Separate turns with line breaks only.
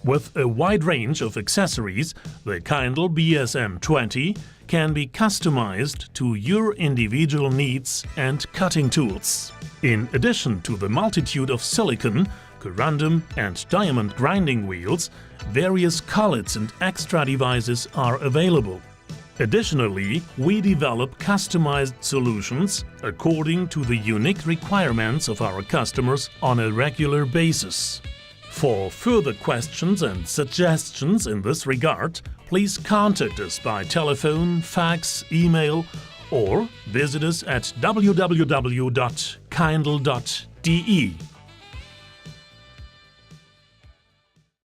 With a wide range of accessories, the Kindle BSM-20 can be customized to your individual needs and cutting tools. In addition to the multitude of silicon, corundum and diamond grinding wheels, various collets and extra devices are available. Additionally, we develop customized solutions according to the unique requirements of our customers on a regular basis. For further questions and suggestions in this regard, please contact us by telephone, fax, email, or visit us at www.kindle.de.